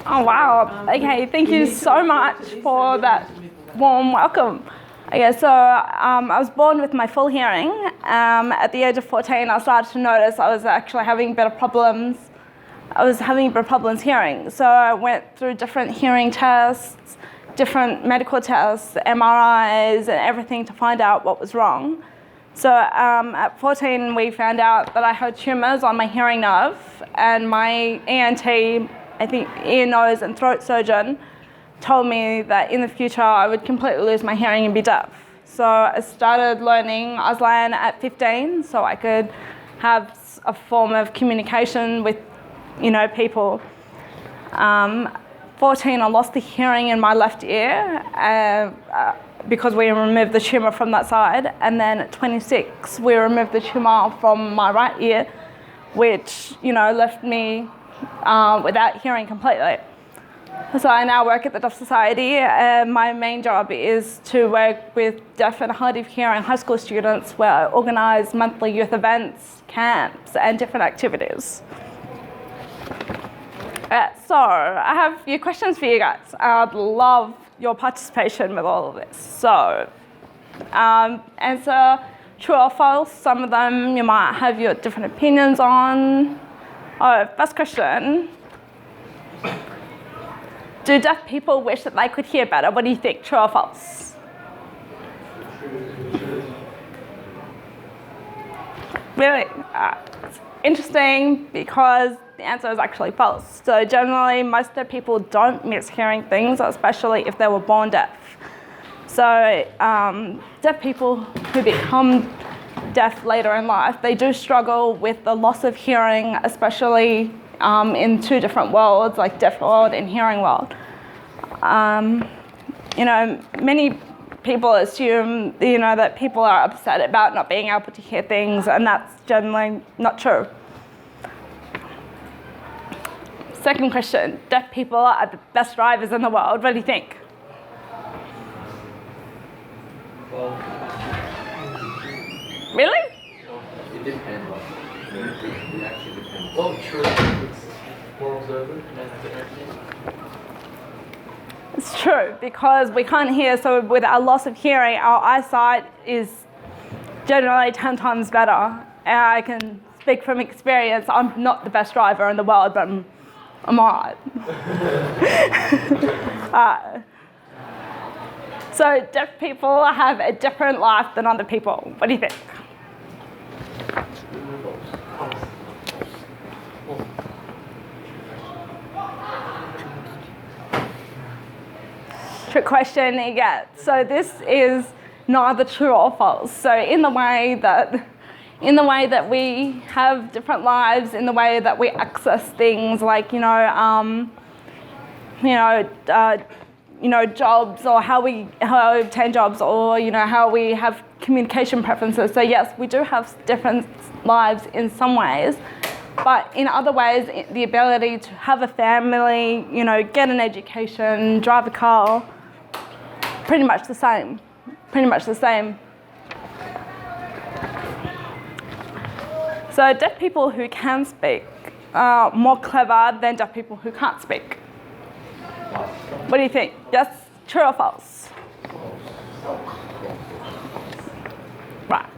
Oh, wow. Okay, thank you so much for that warm welcome. Okay, so I was born with my full hearing. At the age of 14, I started to notice I was actually having better problems. I was having better problems hearing. So I went through different hearing tests, different medical tests, MRIs, and everything to find out what was wrong. So at 14, we found out that I had tumors on my hearing nerve, and my ENT, I think ear, nose, and throat surgeon told me that in the future I would completely lose my hearing and be deaf. So I started learning Aslan at 15 so I could have a form of communication with, people. 14, I lost the hearing in my left ear because we removed the tumour from that side. And then at 26, we removed the tumour from my right ear, which, left me without hearing completely. So I now work at the Deaf Society, and my main job is to work with deaf and hard of hearing high school students where I organise monthly youth events, camps, and different activities. So I have a few questions for you guys. I'd love your participation with all of this. So answer true or false. Some of them you might have your different opinions on. First question. Do deaf people wish that they could hear better? What do you think, true or false? Really? It's interesting because the answer is actually false. So generally, most deaf people don't miss hearing things, especially if they were born deaf. So deaf people who become deaf later in life, they do struggle with the loss of hearing, especially in two different worlds, like deaf world and hearing world. Many people assume, that people are upset about not being able to hear things, and that's generally not true. Second question, deaf people are the best drivers in the world. What do you think? Well, Really? it depends. It actually depends. Well, true. It's more observant than everything. It's true, because we can't hear, so with our loss of hearing, our eyesight is generally 10 times better. And I can speak from experience. I'm not the best driver in the world, but I'm all right. So deaf people have a different life than other people. What do you think? Trick question again. So this is neither true or false. So in the way that we have different lives, in the way that we access things like jobs, or how we obtain jobs, or how we have communication preferences. So yes, we do have different lives in some ways, but in other ways, the ability to have a family, get an education, drive a car, pretty much the same. So deaf people who can speak are more clever than deaf people who can't speak. What do you think? Yes, true or false? Right.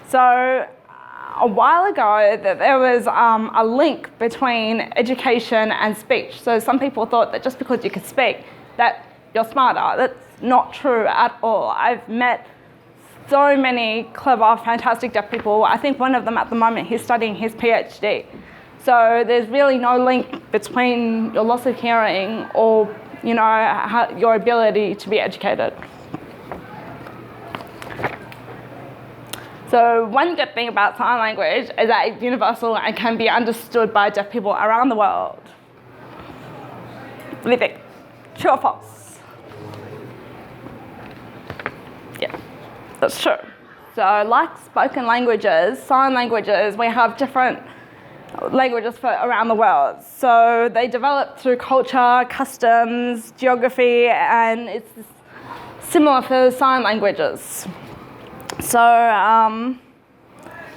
So a while ago, there was a link between education and speech. So some people thought that just because you could speak, that you're smarter. That's not true at all. I've met so many clever, fantastic deaf people. I think one of them at the moment, he's studying his PhD. So there's really no link between your loss of hearing or your ability to be educated. So one good thing about sign language is that it's universal and can be understood by deaf people around the world. What do you think? True or false? Yeah, that's true. So like spoken languages, sign languages, we have different languages for around the world. So they develop through culture, customs, geography, and it's similar for sign languages. So,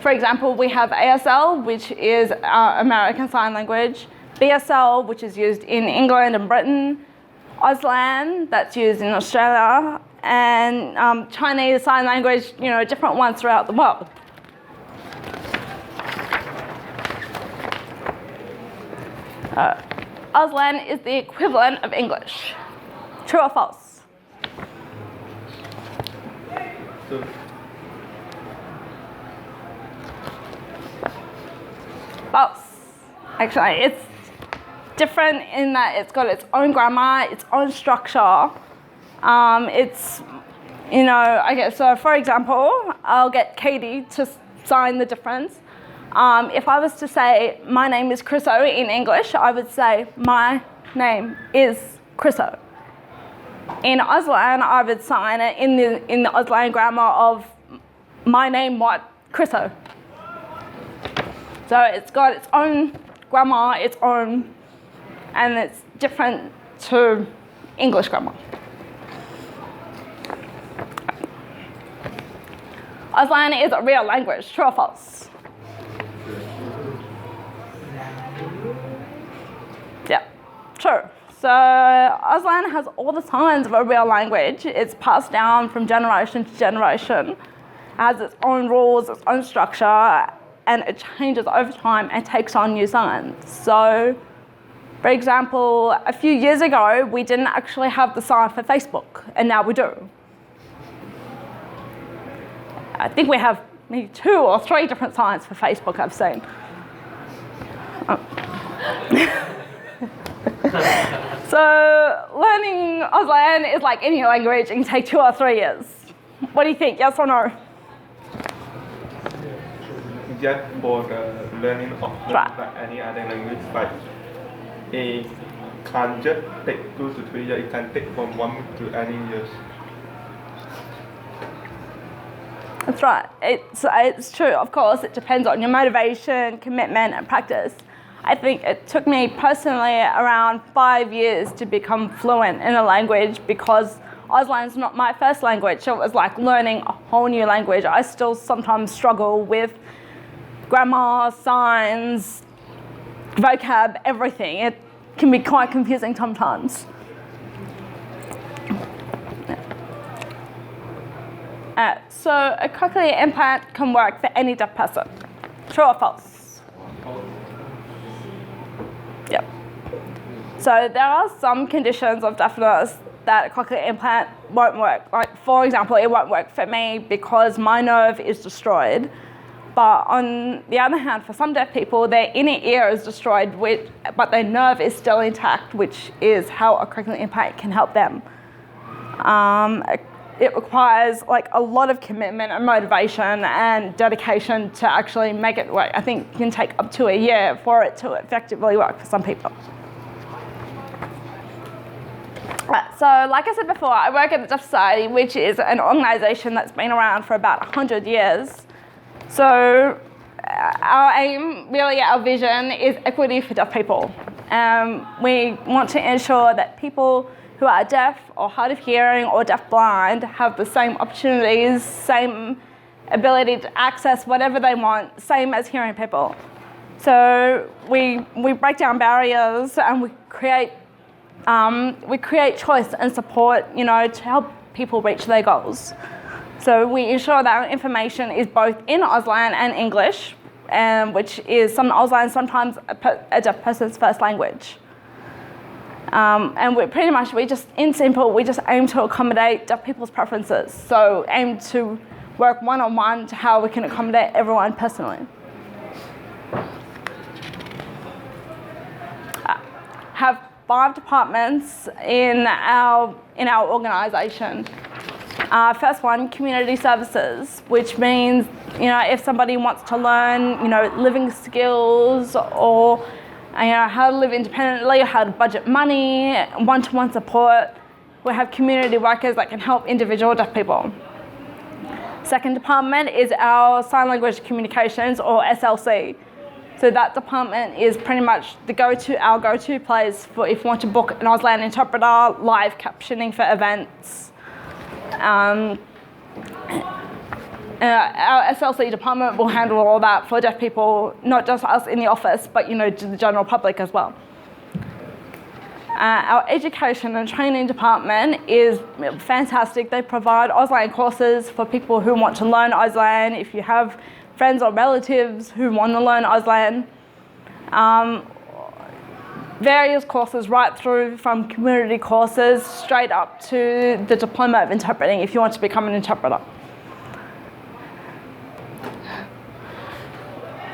for example, we have ASL, which is American Sign Language. BSL, which is used in England and Britain, Auslan, that's used in Australia, and Chinese Sign Language, different ones throughout the world. Auslan is the equivalent of English. True or false? False. Actually, it's different in that it's got its own grammar, its own structure. Okay, so for example, I'll get Katie to sign the difference. If I was to say, my name is Chriso in English, I would say, my name is Chriso. In Auslan, I would sign it in the Auslan grammar of, my name what? Chriso. So it's got its own grammar, and it's different to English grammar. Auslan is a real language, true or false? Yeah, true. So Auslan has all the signs of a real language. It's passed down from generation to generation. It has its own rules, its own structure, and it changes over time and takes on new signs. So, for example, a few years ago, we didn't actually have the sign for Facebook, and now we do. I think we have maybe 2 or 3 different signs for Facebook I've seen. So learning Auslan is like any language. It can take 2 or 3 years. What do you think, yes or no? Just for the learning of Right. like any other language, like it can't just take 2 to 3 years, it can take from 1 to any years. That's right. It's true, of course. It depends on your motivation, commitment, and practice. I think it took me personally around 5 years to become fluent in a language because Auslan's not my first language. So it was like learning a whole new language. I still sometimes struggle with grammar, signs, vocab, everything. It can be quite confusing sometimes. So a cochlear implant can work for any deaf person. True or false? Yep. So there are some conditions of deafness that a cochlear implant won't work. Like, for example, it won't work for me because my nerve is destroyed. But on the other hand, for some deaf people, their inner ear is destroyed, but their nerve is still intact, which is how a cochlear implant can help them. It requires like a lot of commitment and motivation and dedication to actually make it work. I think it can take up to a year for it to effectively work for some people. So like I said before, I work at the Deaf Society, which is an organisation that's been around for about 100 years. So our aim, really our vision, is equity for deaf people. We want to ensure that people who are deaf or hard of hearing or deaf-blind have the same opportunities, same ability to access whatever they want, same as hearing people. So we break down barriers and we create choice and support, to help people reach their goals. So we ensure that our information is both in Auslan and English, which is Auslan sometimes a deaf person's first language. And we just aim to accommodate deaf people's preferences. So aim to work one-on-one to how we can accommodate everyone personally. Have 5 departments in our organisation. First one, community services, which means, if somebody wants to learn, living skills or how to live independently, how to budget money, one-to-one support. We have community workers that can help individual deaf people. Second department is our sign language communications, or SLC. So that department is pretty much our go-to place for if you want to book an Auslan interpreter, live captioning for events. our SLC department will handle all that for deaf people, not just us in the office, but to the general public as well. Our education and training department is fantastic. They provide Auslan courses for people who want to learn Auslan. If you have friends or relatives who want to learn Auslan, various courses right through from community courses straight up to the diploma of interpreting if you want to become an interpreter.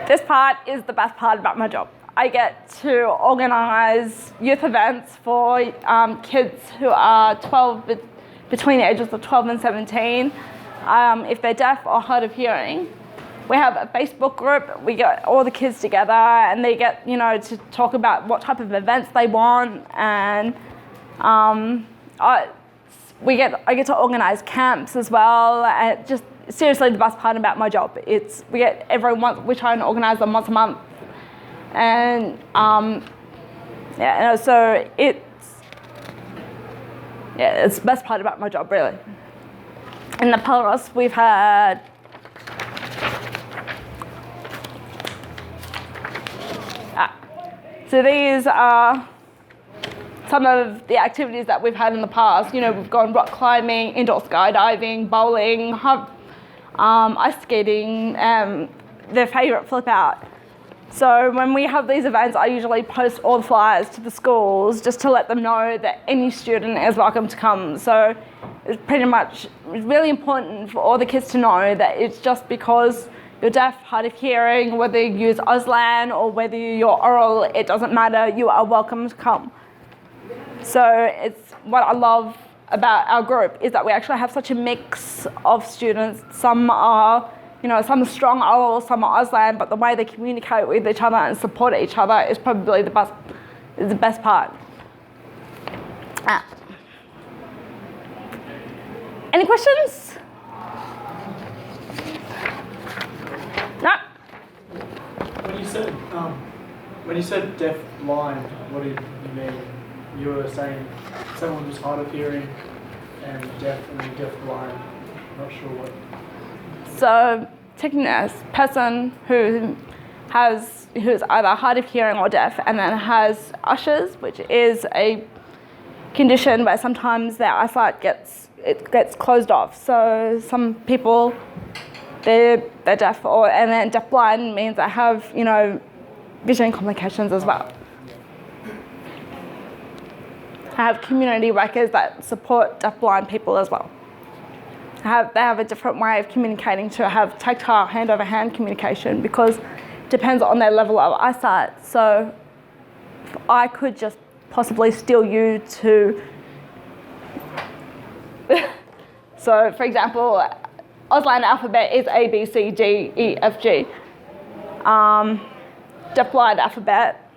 This part is the best part about my job. I get to organise youth events for kids who are between the ages of 12 and 17, if they're deaf or hard of hearing. We have a Facebook group. We get all the kids together, and they get to talk about what type of events they want, and I get to organise camps as well. And just seriously, the best part about my job, we try and organise them once a month, and so it's the best part about my job, really. In the Polaris, we've had so these are some of the activities that we've had in the past. We've gone rock climbing, indoor skydiving, bowling, ice skating, their favourite flip out. So when we have these events, I usually post all the flyers to the schools just to let them know that any student is welcome to come. So it's really important for all the kids to know that it's just because you're deaf, hard of hearing, whether you use Auslan or whether you're oral, it doesn't matter, you are welcome to come. So it's what I love about our group is that we actually have such a mix of students. Some are strong oral, some are Auslan, but the way they communicate with each other and support each other is probably the best part. Any questions? No. When you said deaf blind, what did you mean? You were saying someone who's hard of hearing and deaf blind. Not sure what. So taking a person who's either hard of hearing or deaf, and then has ushers, which is a condition where sometimes their eyesight gets closed off. So some people they're deaf, and then deafblind means they have vision complications as well. I have community workers that support deafblind people as well. They have a different way of communicating, to have tactile hand-over-hand communication, because it depends on their level of eyesight. So if I could just possibly steal you to... So for example, Auslan alphabet is A, B, C, D, E, F, G. Deafblind alphabet,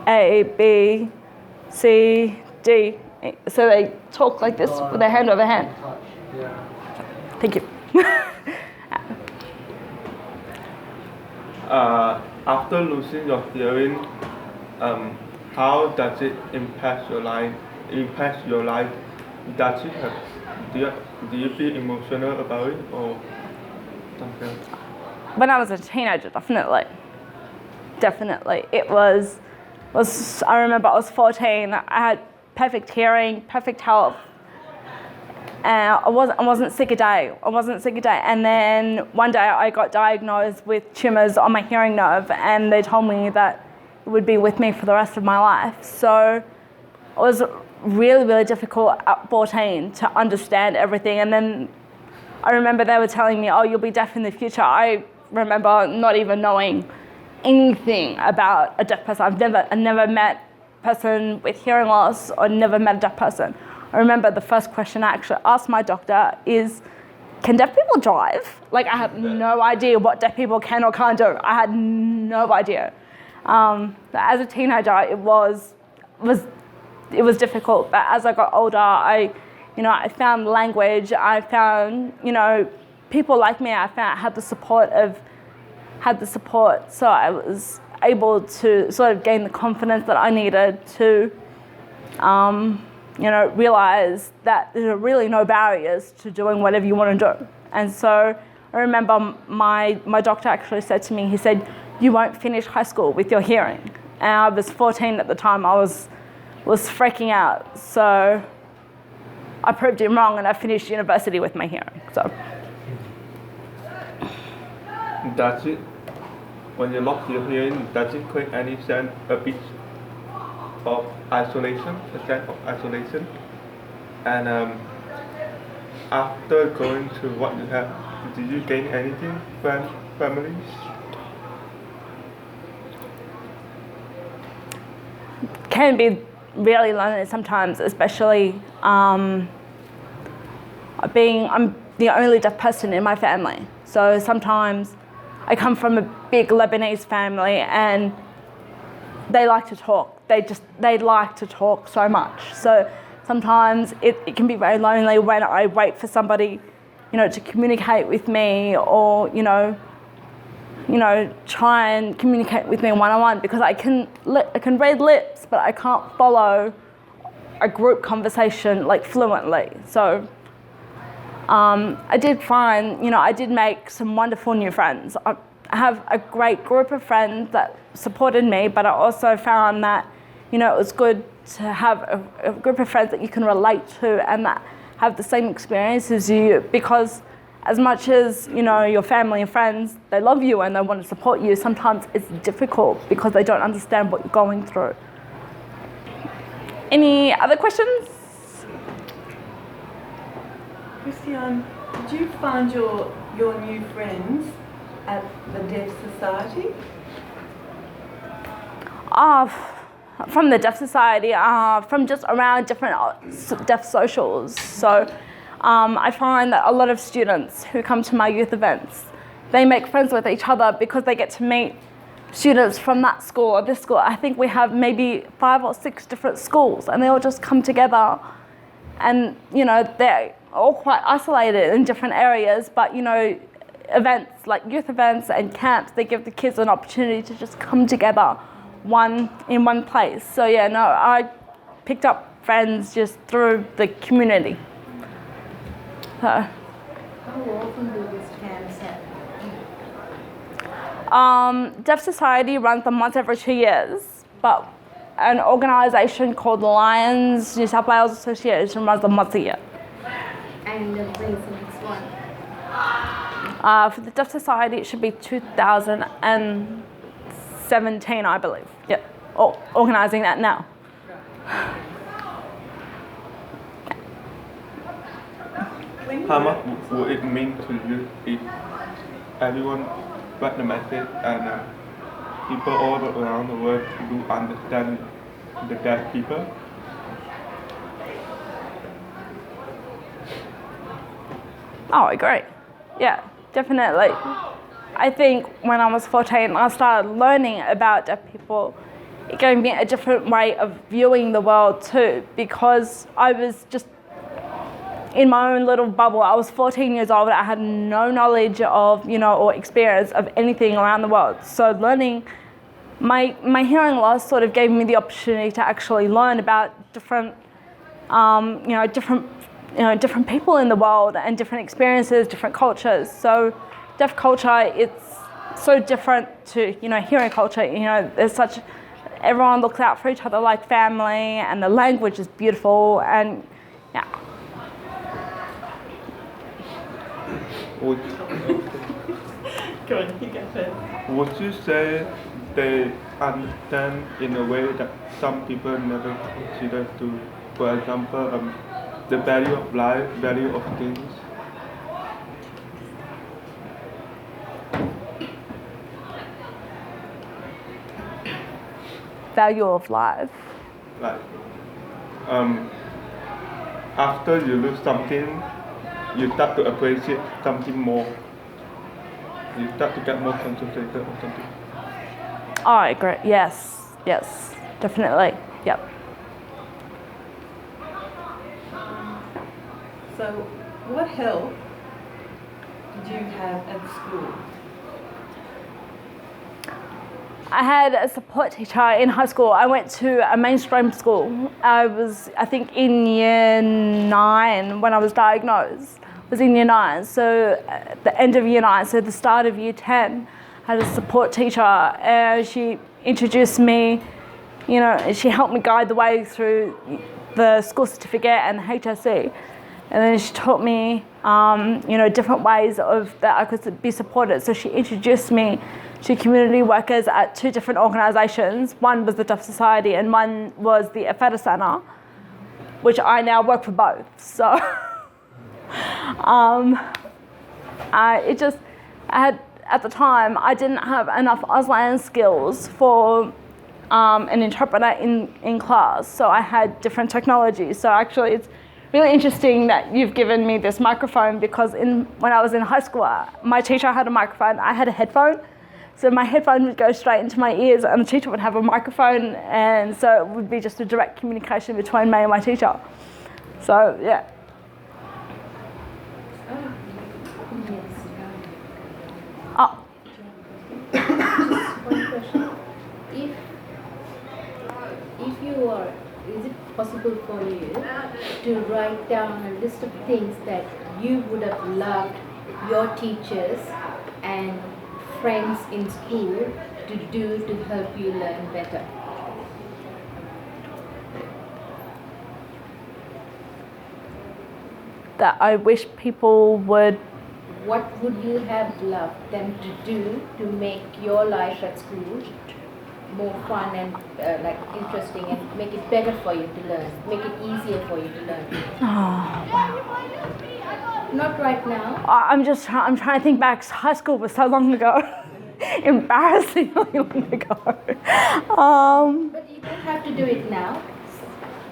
A, B, C, D. So they talk like this with their hand over hand. Yeah. Thank you. After losing your hearing, how does it impact your life? Does it have? Do you feel emotional about it or something? When I was a teenager, definitely. It was. I remember I was 14. I had perfect hearing, perfect health. And I wasn't sick a day. And then one day I got diagnosed with tumours on my hearing nerve, and they told me that it would be with me for the rest of my life. So it was really, really difficult at 14 to understand everything. And then I remember they were telling me, oh, you'll be deaf in the future. I remember not even knowing anything about a deaf person. I never met a person with hearing loss, or never met a deaf person. I remember the first question I actually asked my doctor is, can deaf people drive? Like, I had no idea what deaf people can or can't do. I had no idea. But as a teenager, it was difficult. But as I got older, I found language. I found, people like me. I had the support. So I was able to sort of gain the confidence that I needed to, realize that there are really no barriers to doing whatever you want to do. And so I remember my doctor actually said to me, he said, "You won't finish high school with your hearing." And I was 14 at the time. I was freaking out. So I proved him wrong, and I finished university with my hearing. So. Does it, when you lost your hearing, does it create any sense, a bit of isolation, a sense of isolation? And after going through what you have, did you gain anything, friends, families? Can be really lonely sometimes, especially I'm the only deaf person in my family. So sometimes I come from a big Lebanese family and they like to talk. They like to talk so much. So sometimes it can be very lonely when I wait for somebody, to communicate with me or, try and communicate with me one-on-one, because I can read lips, but I can't follow a group conversation like fluently. So I did find, I did make some wonderful new friends. I have a great group of friends that supported me, but I also found that, it was good to have a group of friends that you can relate to and that have the same experience as you, because as much as, your family and friends, they love you and they want to support you, sometimes it's difficult because they don't understand what you're going through. Any other questions? Christiane, did you find your new friends at the Deaf Society? From the Deaf Society, from just around different deaf socials. So I find that a lot of students who come to my youth events, they make friends with each other because they get to meet students from that school or this school. I think we have maybe 5 or 6 different schools, and they all just come together, and they're all quite isolated in different areas, but events like youth events and camps, they give the kids an opportunity to just come together in one place. So I picked up friends just through the community. So, how often do these camps happen? Deaf Society runs them once every 2 years, but an organisation called Lions New South Wales Association runs them once a year. And when's the next one? For the Deaf Society, it should be 2017, I believe. Yeah, organising that now. How much would it mean to you if everyone got the message and people all around the world do understand the deaf people? Oh, I agree. Yeah, definitely. I think when I was 14, I started learning about deaf people. It gave me a different way of viewing the world too, because I was just in my own little bubble. I was 14 years old. I had no knowledge of, or experience of anything around the world. So learning, my hearing loss sort of gave me the opportunity to actually learn about different people in the world and different experiences, different cultures. So deaf culture, it's so different to, hearing culture. Everyone looks out for each other like family, and the language is beautiful, and yeah. Would you say they understand in a way that some people never consider to, for example, the value of life, value of things? Value of life. Like, after you lose something, you start to appreciate something more. You start to get more concentrated on something. Oh, I agree. Yes, definitely. Yep. So, what help did you have at school? I had a support teacher in high school. I went to a mainstream school. I was, I think, in year 9 when I was diagnosed was in Year 9. So at the end of Year 9, so the start of Year 10, I had a support teacher. She introduced me, you know, and she helped me guide the way through the school certificate and the HSC. And then she taught me, you know, different ways of that I could be supported. So she introduced me to community workers at 2 different organisations. One was the Deaf Society and one was the Afeta Centre, which I now work for both. So at the time, I didn't have enough Auslan skills for an interpreter in class. So I had different technologies. So actually it's really interesting that you've given me this microphone, because when I was in high school, my teacher had a microphone, I had a headphone. So my headphone would go straight into my ears and the teacher would have a microphone, and so it would be just a direct communication between me and my teacher. So, yeah. Oh. Just one question. If you are, is it possible for you to write down a list of things that you would have loved your teachers and friends in school to do to help you learn better? That I wish people would. What would you have loved them to do to make your life at school more fun and like interesting, and make it better for you to learn, make it easier for you to learn? Oh, wow. Not right now. I'm trying to think back. High school was so long ago. Embarrassingly long ago. But you don't have to do it now,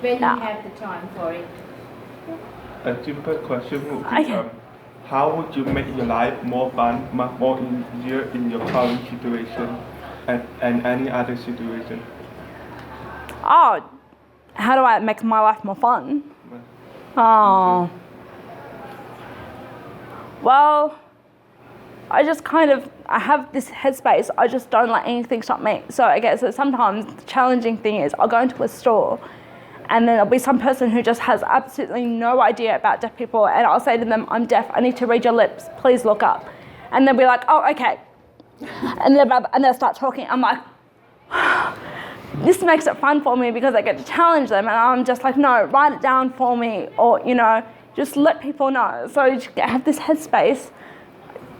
when you have the time for it. A simple question would be, how would you make your life more fun, more easier in your current situation and any other situation? Oh, how do I make my life more fun? Oh. Well, I have this headspace, I just don't let anything stop me. So so sometimes the challenging thing is I'll go into a store and then there'll be some person who just has absolutely no idea about deaf people, and I'll say to them, I'm deaf, I need to read your lips, please look up. And they'll be like, oh, okay. And they'll start talking. I'm like, this makes it fun for me because I get to challenge them, and I'm just like, no, write it down for me, or, you know, just let people know. So you just have this headspace.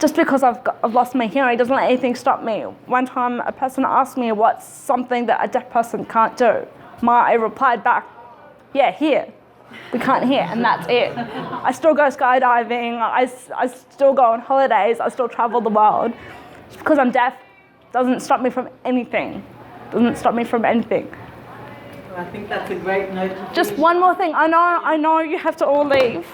Just because I've lost my hearing doesn't let anything stop me. One time a person asked me what's something that a deaf person can't do. I replied back, yeah, hear. We can't hear, and that's it. I still go skydiving, I still go on holidays, I still travel the world. Just because I'm deaf doesn't stop me from anything. Doesn't stop me from anything. Well, I think that's a great note. Just one more thing. I know you have to all leave.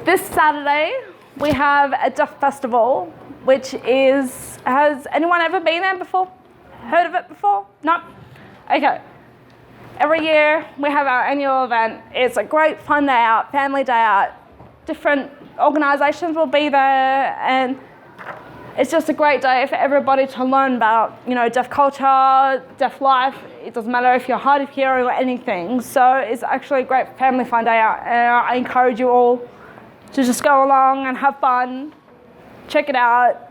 This Saturday, we have a Deaf Festival, which has anyone ever been there before? Heard of it before? No? Okay. Every year, we have our annual event. It's a great fun day out, family day out. Different organisations will be there, and it's just a great day for everybody to learn about, you know, deaf culture, deaf life. It doesn't matter if you're hard of hearing or anything. So it's actually a great family fun day out, and I encourage you all to just go along and have fun, check it out,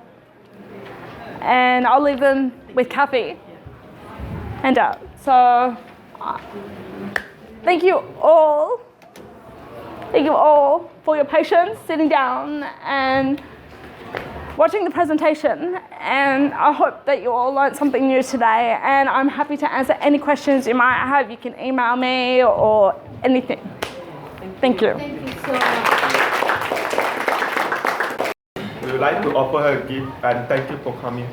and I'll leave them with Kathy and Dad. So thank you all for your patience sitting down and watching the presentation, and I hope that you all learned something new today, and I'm happy to answer any questions you might have. You can email me or anything. Thank you. Thank you so much. We would like to offer her a gift, and thank you for coming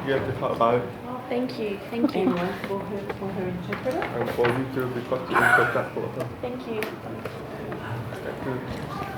here to talk about it. Thank you. Thank you. For her interpreter. And for you too, because you interpret for her. Thank you. Thank you.